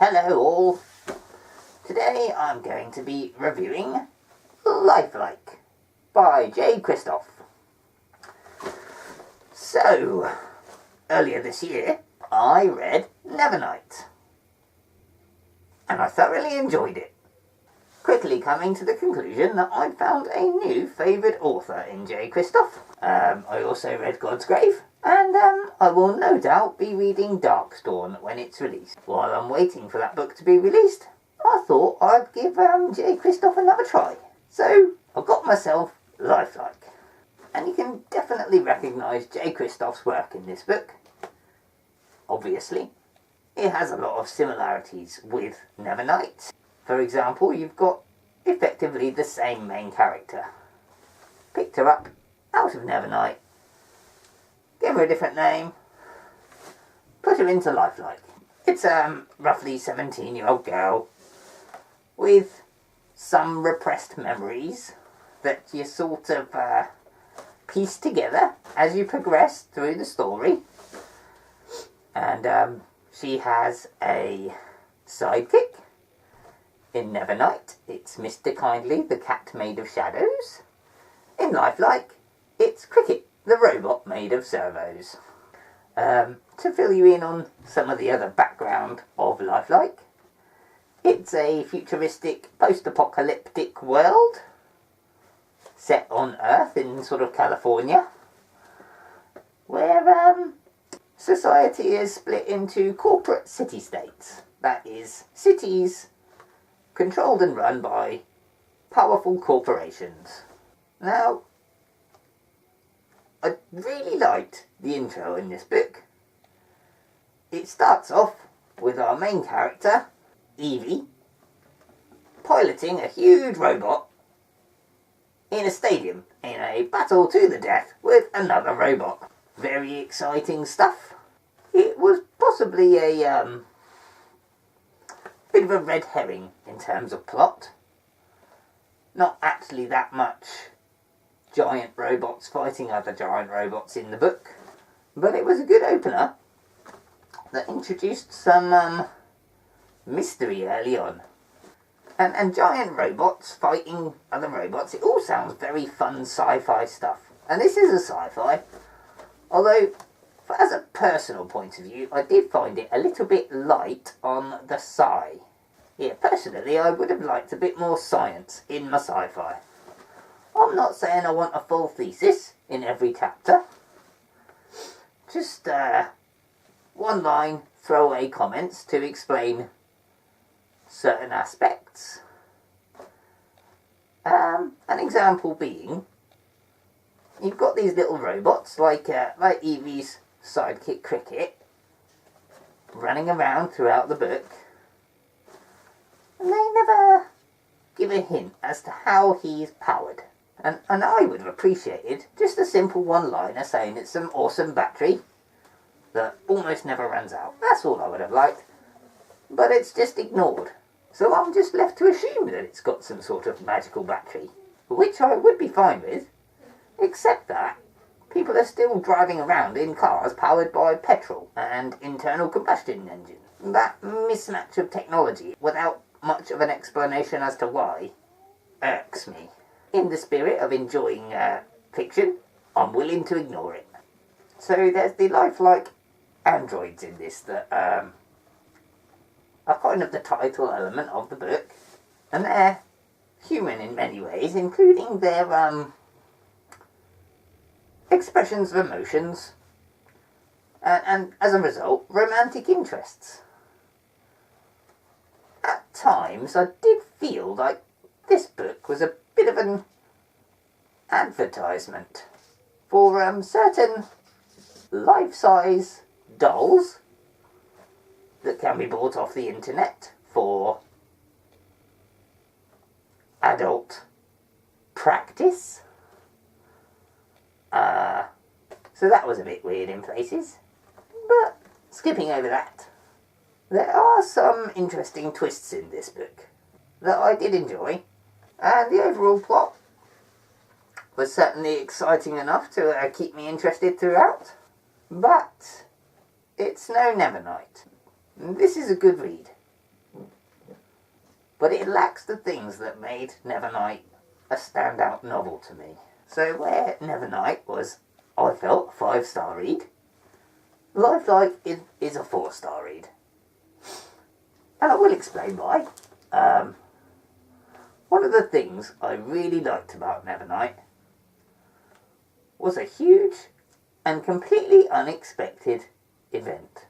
Hello all. Today I'm going to be reviewing Lifelike by Jay Kristoff. So, earlier this year I read Nevernight and I thoroughly enjoyed it, quickly coming to the conclusion that I found a new favourite author in Jay Kristoff. I also read God's Grave, and I will no doubt be reading Darkstorm when it's released. While I'm waiting for that book to be released, I thought I'd give Jay Kristoff another try. So I got myself Lifelike, and you can definitely recognise Jay Kristoff's work in this book. Obviously, it has a lot of similarities with Nevernight. For example, you've got effectively the same main character. Picked her up out of Nevernight, gave her a different name, put her into Lifelike. It's a roughly 17-year-old girl with some repressed memories that you sort of piece together as you progress through the story. And she has a sidekick. In Nevernight, it's Mr. Kindly, the cat made of shadows. In Lifelike, it's Cricket, the robot made of servos. To fill you in on some of the other background of Lifelike, it's a futuristic post-apocalyptic world set on Earth in sort of California, where society is split into corporate city-states. That is, cities controlled and run by powerful corporations. Now, I really liked the intro in this book. It starts off with our main character, Evie, piloting a huge robot in a stadium in a battle to the death with another robot. Very exciting stuff. It was possibly a bit of a red herring in terms of plot. Not actually that much giant robots fighting other giant robots in the book, but it was a good opener that introduced some mystery early on. And giant robots fighting other robots, it all sounds very fun sci-fi stuff. And this is a sci-fi, although as a personal point of view, I did find it a little bit light on the sci. Yeah, personally, I would have liked a bit more science in my sci-fi. I'm not saying I want a full thesis in every chapter. Just one line throwaway comments to explain certain aspects. An example being, you've got these little robots like Evie's sidekick Cricket running around throughout the book, and they never give a hint as to how he's powered. And I would have appreciated just a simple one-liner saying it's some awesome battery that almost never runs out. That's all I would have liked. But it's just ignored. So I'm just left to assume that it's got some sort of magical battery, which I would be fine with, except that people are still driving around in cars powered by petrol and internal combustion engines. That mismatch of technology, without much of an explanation as to why, irks me. In the spirit of enjoying fiction, I'm willing to ignore it. So there's the lifelike androids in this that are kind of the title element of the book, and they're human in many ways, including their expressions of emotions, and as a result, romantic interests. At times, I did feel like this book was a bit of an advertisement for certain life-size dolls that can be bought off the internet for adult practice. So that was a bit weird in places. But skipping over that, there are some interesting twists in this book that I did enjoy, and the overall plot was certainly exciting enough to keep me interested throughout. But it's no Nevernight. This is a good read. but it lacks the things that made Nevernight a standout novel to me. So where Nevernight was, I felt, a 5-star read, Lifelike is a 4-star read. And I will explain why. One of the things I really liked about Nevernight was a huge and completely unexpected event.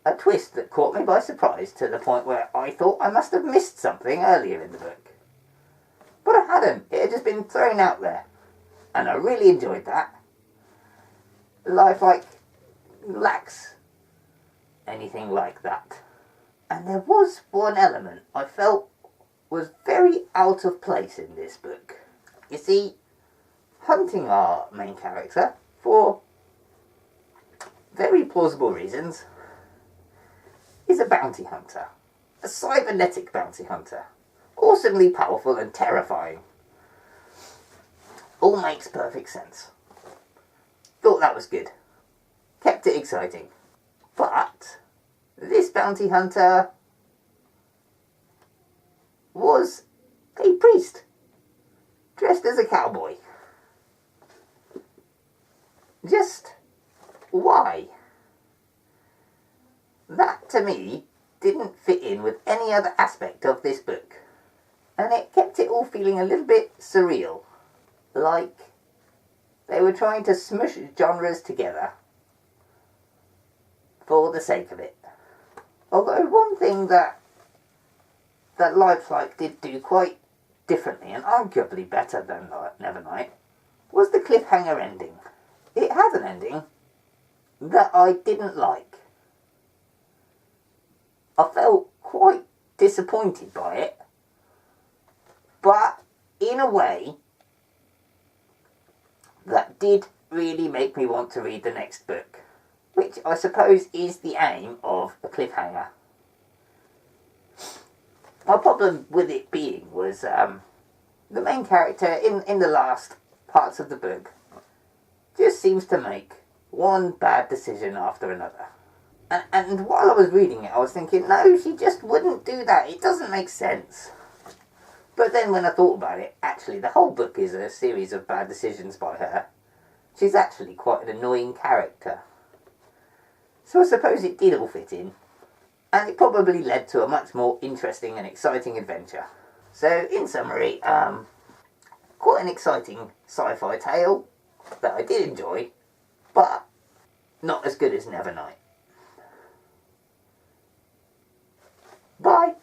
A twist that caught me by surprise to the point where I thought I must have missed something earlier in the book. But I hadn't. It had just been thrown out there. And I really enjoyed that. Lifelike lacks anything like that. And there was one element I felt was very out of place in this book. You see, hunting our main character, for very plausible reasons, is a bounty hunter. A cybernetic bounty hunter. Awesomely powerful and terrifying. All makes perfect sense. Thought that was good. Kept it exciting. But this bounty hunter was a priest, dressed as a cowboy. Just why? That, to me, didn't fit in with any other aspect of this book. And it kept it all feeling a little bit surreal. Like they were trying to smush genres together for the sake of it. Although one thing that Lifelike did do quite differently and arguably better than Nevernight was the cliffhanger ending. It had an ending that I didn't like. I felt quite disappointed by it, but in a way that did really make me want to read the next book, which I suppose is the aim of a cliffhanger. My problem with it being was the main character in the last parts of the book just seems to make one bad decision after another. And while I was reading it, I was thinking, no, she just wouldn't do that. It doesn't make sense. But then when I thought about it, actually the whole book is a series of bad decisions by her. She's actually quite an annoying character. So I suppose it did all fit in. And it probably led to a much more interesting and exciting adventure. So, in summary, quite an exciting sci-fi tale that I did enjoy, but not as good as Nevernight. Bye!